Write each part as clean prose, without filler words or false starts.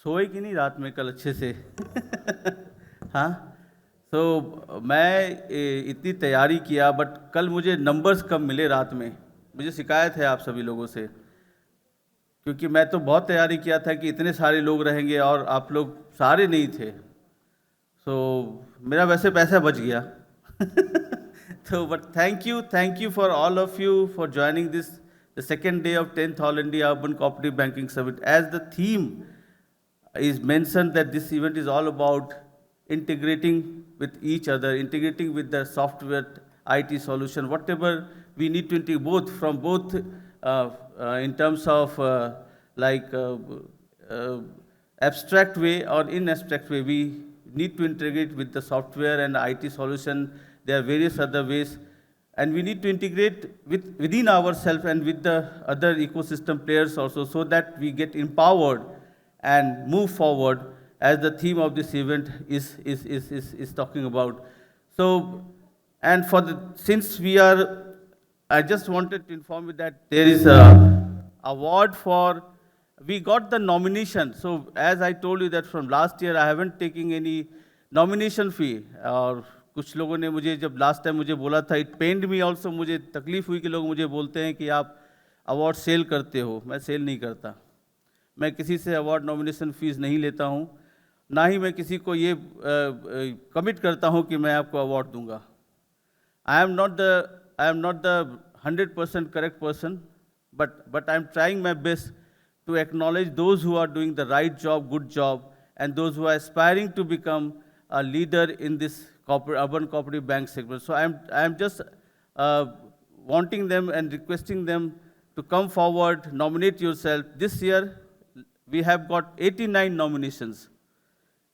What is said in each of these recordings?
सोए कि नहीं रात में कल अच्छे से? हाँ। मैं इतनी तैयारी किया, बट कल मुझे नंबर्स कम मिले रात में। मुझे शिकायत है आप सभी लोगों से, क्योंकि मैं तो बहुत तैयारी किया था कि इतने सारे लोग रहेंगे और आप लोग सारे नहीं थे। सो मेरा वैसे पैसा बच गया। तो but thank you for all of you for joining this the second day of 10th all India urban cooperative banking summit. As the theme is mentioned that this event is all about integrating with each other, integrating with the software IT solution, whatever we need to integrate, both from both in terms of like abstract way or in abstract way. We need to integrate with the software and IT solution. There are various other ways, and we need to integrate within ourselves and with the other ecosystem players also, so that we get empowered and move forward, as the theme of this event is talking about. So, and for the, since we are, I just wanted to inform you that there is a award for, we got the nomination. So as I told you that from last year I haven't taken any nomination fee. और कुछ लोगों ने मुझे जब last time मुझे बोला था, it pend me also, मुझे तकलीफ हुई कि लोग मुझे बोलते हैं कि आप अवार्ड सेल करते हो। मैं सेल नहीं करता, मैं किसी से अवार्ड नॉमिनेशन फीस नहीं लेता हूँ, ना ही मैं किसी को ये कमिट करता हूँ कि मैं आपको अवार्ड दूंगा। I am not the 100% correct person, but I'm trying my best to acknowledge those who are doing the right job, good job, and those who are aspiring to become a leader in this urban cooperative bank segment. So I'm just wanting them and requesting them to come forward, nominate yourself. This year we have got 89 nominations,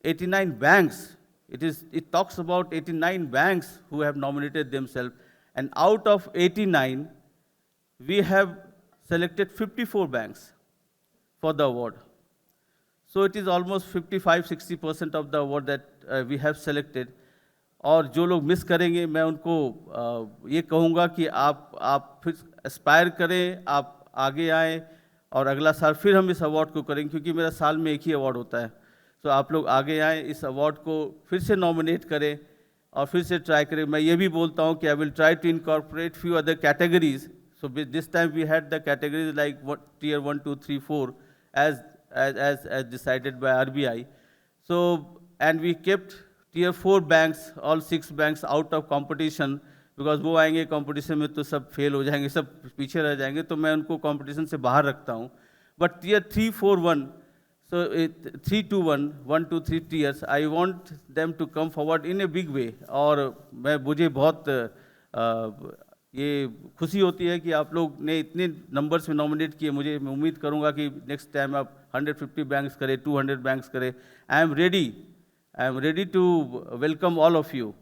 89 banks. It talks about 89 banks who have nominated themselves, and out of 89, we have selected 54 banks for the award. So it is almost 55-60% of the award that we have selected. और जो लोग miss करेंगे, मैं उनको ये कहूँगा कि आप फिर एस्पायर करें, आप आगे आएँ, और अगला साल फिर हम इस अवार्ड को करेंगे, क्योंकि मेरा साल में एक ही अवार्ड होता है। तो आप लोग आगे आएँ, इस अवार्ड को फिर से नॉमिनेट करें और फिर से ट्राई करें। मैं ये भी बोलता हूँ कि I will try to incorporate few other categories. So this time we had the categories like tier 1, 2, 3, 4 as decided by RBI. So, and we kept tier 4 banks, all 6 banks out of competition, because वो आएंगे competition में तो सब fail हो जाएंगे, सब पीछे रह जाएंगे, तो मैं उनको competition से बाहर रखता हूँ। But tier 3, 4, 1, so 3, 2, 1, 1, 2, 3 tiers, I want them to come forward in a big way. और मुझे बहुत ये खुशी होती है कि आप लोग ने इतने नंबर्स में नॉमिनेट किए। मैं उम्मीद करूंगा कि नेक्स्ट टाइम आप 150 बैंक्स करें, 200 बैंक्स करें। I am ready to welcome all of you.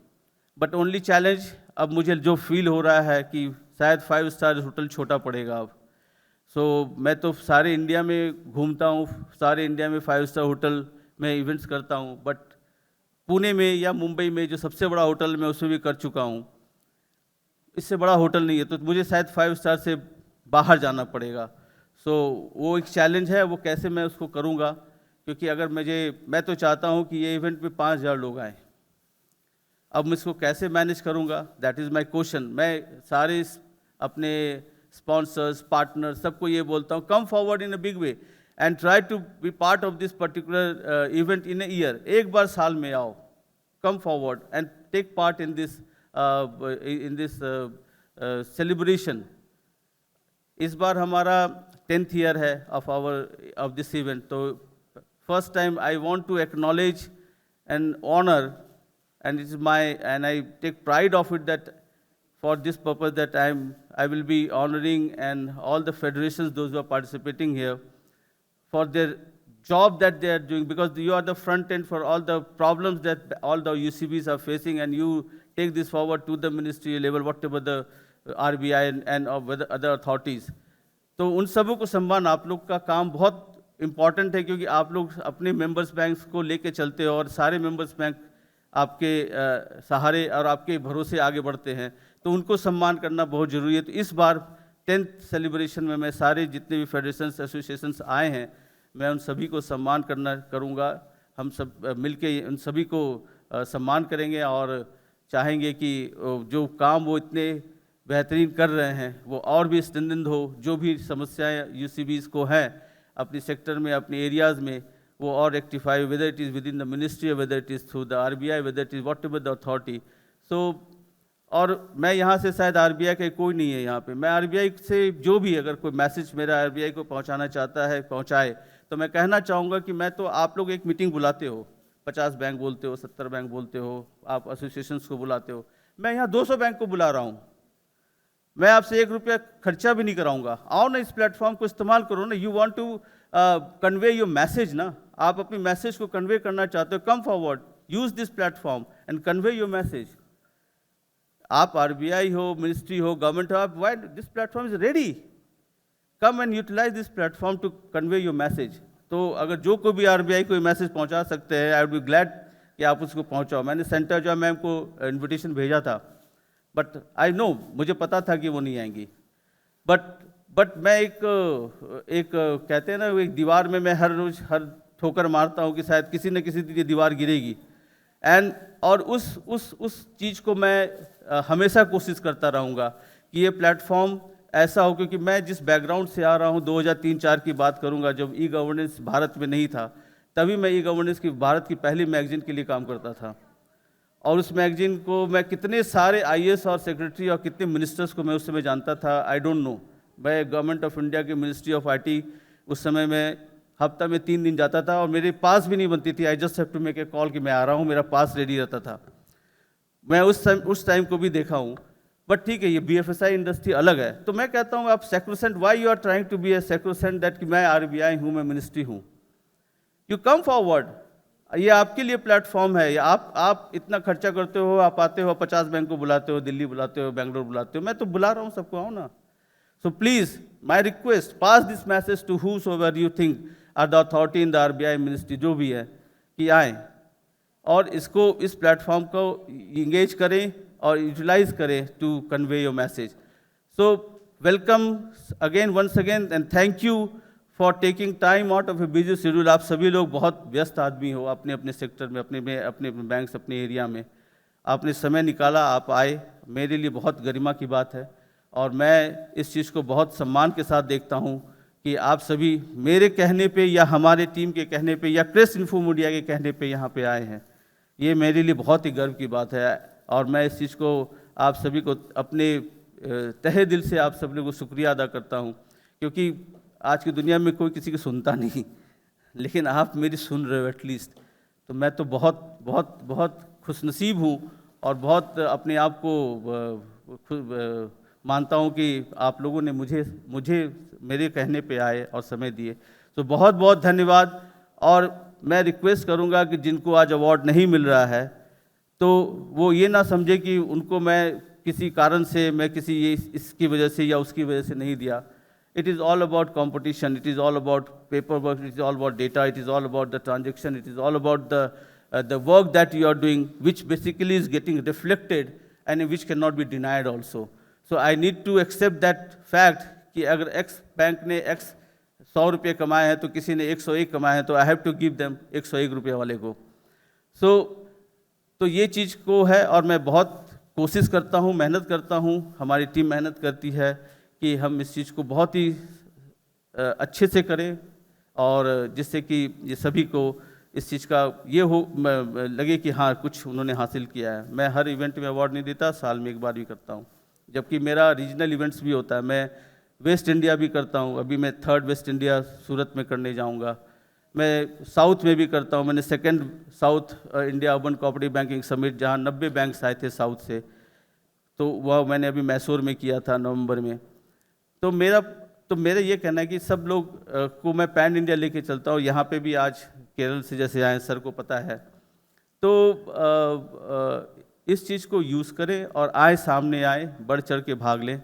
But only challenge, अब मुझे जो फील हो रहा है कि शायद 5 स्टार होटल छोटा पड़ेगा अब। सो मैं तो सारे इंडिया में घूमता हूँ, सारे इंडिया में 5 स्टार होटल में इवेंट्स करता हूँ, बट पुणे में या मुंबई में जो सबसे बड़ा होटल मैं उसमें भी कर चुका हूँ, इससे बड़ा होटल नहीं है, तो मुझे शायद 5 स्टार से बाहर जाना पड़ेगा। सो वो एक चैलेंज है, वो कैसे मैं उसको करूँगा, क्योंकि अगर मैं तो चाहता हूँ कि ये इवेंट में 5000 लोग आए। अब मैं इसको कैसे मैनेज करूँगा, दैट इज़ माई क्वेश्चन। मैं सारे अपने स्पॉन्सर्स, पार्टनर, सबको ये बोलता हूँ, come forward in a big way and try to be part of this particular event in a year. एक बार साल में आओ, come forward and take part in this celebration. इस बार हमारा 10th ईयर है ऑफ दिस इवेंट, तो first time I want to acknowledge and honour, and it is and I take pride of it that for this purpose that I will be honoring and all the federations, those who are participating here, for their job that they are doing, because you are the front end for all the problems that all the UCBs are facing, and you take this forward to the ministry level, whatever the RBI and other authorities. तो उन सबों को सम्मान, आप लोग का काम बहुत इम्पॉर्टेंट है, क्योंकि आप लोग अपने मेंबर्स बैंक्स को लेके चलते हो और सारे मेंबर्स बैंक आपके सहारे और आपके भरोसे आगे बढ़ते हैं, तो उनको सम्मान करना बहुत ज़रूरी है। तो इस बार 10th सेलिब्रेशन में मैं सारे जितने भी फेडरेशंस, एसोसिएशंस आए हैं, मैं उन सभी को सम्मान करूँगा। हम सब मिलके उन सभी को सम्मान करेंगे और चाहेंगे कि जो काम वो इतने बेहतरीन कर रहे हैं वो और भी स्ट्रेंथेंड हो। जो भी समस्याएं यूसीबीज़ को हैं अपने सेक्टर में, अपने एरियाज़ में, वो और rectify, whether it is within the ministry, whether it is through the RBI, whether it is whatever the authority. So और मैं यहाँ से शायद आरबीआई का कोई नहीं है यहाँ पे, मैं आरबीआई से जो भी अगर कोई मैसेज मेरा आरबीआई को पहुँचाना चाहता है पहुँचाए। तो मैं कहना चाहूँगा कि मैं तो आप लोग एक मीटिंग बुलाते हो, 50 बैंक बोलते हो, 70 बैंक बोलते हो, आप एसोसिएशंस को बुलाते हो, मैं यहाँ 200 बैंक को बुला रहा हूँ। मैं आपसे 1 रुपया खर्चा भी नहीं कराऊंगा। आओ ना, इस प्लेटफॉर्म को इस्तेमाल करो ना। You want to convey your message ना, आप अपनी मैसेज को कन्वे करना चाहते हो, come forward, use this platform and convey your message. आप आरबीआई हो, मिनिस्ट्री हो, गवर्नमेंट हो, आप why this platform is ready, come and utilise this platform to convey your message. तो अगर जो कोई भी आरबीआई को मैसेज पहुंचा सकते हैं, आई वुड बी ग्लैड कि आप उसको पहुंचाओ। मैंने सेंटर जो मैम को इन्विटेशन भेजा था, बट आई नो, मुझे पता था कि वो नहीं आएंगी। बट मैं एक कहते हैं ना, एक दीवार में मैं हर रोज हर ठोकर मारता हूँ कि शायद किसी न किसी दिन ये दीवार गिरेगी। और उस चीज़ को मैं हमेशा कोशिश करता रहूँगा कि ये प्लेटफॉर्म ऐसा हो, क्योंकि मैं जिस बैकग्राउंड से आ रहा हूँ, 2003-4 की बात करूँगा, जब ई गवर्नेंस भारत में नहीं था, तभी मैं ई गवर्नेंस की भारत की पहली मैगजीन के लिए काम करता था। और उस मैगजीन को मैं कितने सारे आईएएस और सेक्रेटरी और कितने मिनिस्टर्स को मैं उस समय जानता था, आई डोंट नो। मैं गवर्नमेंट ऑफ इंडिया की मिनिस्ट्री ऑफ आईटी उस समय में हफ्ता में 3 दिन जाता था और मेरे पास भी नहीं बनती थी। I just have to make a call कि मैं आ रहा हूँ, मेरा पास रेडी रहता था। मैं उस टाइम को भी देखा हूँ। बट ठीक है, ये बीएफएसआई इंडस्ट्री अलग है। तो मैं कहता हूँ आप sacrosanct, why you are trying to be a sacrosanct that कि मैं आरबीआई हूँ, मैं मिनिस्ट्री हूँ। यू कम फॉरवर्ड, ये आपके लिए प्लेटफॉर्म है। आप इतना खर्चा करते हो, आप आते हो, 50 बैंक को बुलाते हो, दिल्ली बुलाते हो, बेंगलोर बुलाते हो, मैं तो बुला रहा हूँ सबको, आओ ना। So please my request, pass this message to whosoever you think are the authority in the RBI ministry, जो भी है, कि आए और इस प्लेटफॉर्म को इंगेज करें और यूटिलाइज करें to convey your message. So welcome again, once again, and thank you for taking time out of a busy schedule. आप सभी लोग बहुत व्यस्त आदमी हो, अपने अपने सेक्टर में, अपने बैंक्स, अपने एरिया में आपने समय निकाला, आप आए, मेरे लिए बहुत गरिमा की बात है। और मैं इस चीज़ को बहुत सम्मान के साथ देखता हूँ कि आप सभी मेरे कहने पे या हमारे टीम के कहने पे या प्रेस इन्फो मीडिया के कहने पे यहाँ पे आए हैं। ये मेरे लिए बहुत ही गर्व की बात है और मैं इस चीज़ को आप सभी को अपने तहे दिल से आप सभी को शुक्रिया अदा करता हूँ, क्योंकि आज की दुनिया में कोई किसी की सुनता नहीं, लेकिन आप मेरी सुन रहे हो एटलीस्ट। तो मैं तो बहुत बहुत बहुत खुशनसीब हूँ और बहुत अपने आप को मानता हूँ कि आप लोगों ने मुझे मेरे कहने पे आए और समय दिए। तो बहुत बहुत धन्यवाद। और मैं रिक्वेस्ट करूँगा कि जिनको आज अवार्ड नहीं मिल रहा है, तो वो ये ना समझे कि उनको मैं किसी कारण से, मैं किसी इसकी वजह से या उसकी वजह से नहीं दिया। It is all about competition, it is all about paperwork, it is all about data, it is all about the transaction, it is all about the work that you are doing, which basically is getting reflected and which cannot be denied also. So I need to accept that fact कि अगर X bank ने X 100 रुपये कमाए हैं तो किसी ने 101 कमाए हैं, तो I have to give them 101 रुपये वाले को। तो ये चीज़ को है और मैं बहुत कोशिश करता हूँ, मेहनत करता हूँ, हमारी टीम मेहनत करती है कि हम इस चीज़ को बहुत ही अच्छे से करें और जिससे कि ये सभी को इस चीज़ का ये हो लगे कि हाँ कुछ उन्होंने हासिल किया है। मैं हर इवेंट में अवार्ड नहीं देता, साल में एक बार भी करता हूँ, जबकि मेरा रीजनल इवेंट्स भी होता है। मैं वेस्ट इंडिया भी करता हूँ, अभी मैं 3rd वेस्ट इंडिया सूरत में करने जाऊँगा। मैं साउथ में भी करता हूँ, मैंने 2nd south India urban cooperative banking summit, जहाँ 90 बैंक्स आए थे साउथ से, तो वह मैंने अभी मैसूर में किया था नवंबर में। तो मेरा ये कहना है कि सब लोग को मैं पैन इंडिया लेके चलता हूँ। यहाँ पे भी आज केरल से जैसे आए, सर को पता है, तो इस चीज़ को यूज़ करें और आए, सामने आए, बढ़ चढ़ के भाग लें,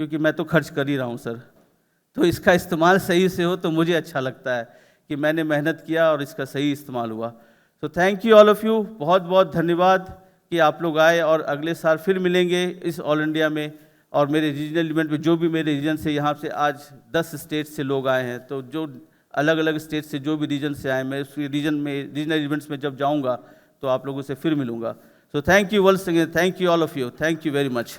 क्योंकि मैं तो खर्च कर ही रहा हूँ सर। तो इसका इस्तेमाल सही से हो तो मुझे अच्छा लगता है कि मैंने मेहनत किया और इसका सही इस्तेमाल हुआ। तो thank you all of you, बहुत बहुत धन्यवाद कि आप लोग आए और अगले साल फिर मिलेंगे इस ऑल इंडिया में। और मेरे रीजनल इवेंट में जो भी मेरे रीजन से, यहाँ से आज 10 स्टेट से लोग आए हैं, तो जो अलग अलग स्टेट से जो भी रीजन से आए, मैं उस रीजन में रीजनल इवेंट्स में जब जाऊंगा तो आप लोगों से फिर मिलूंगा. So thank you once again, thank you all of you, thank you very much.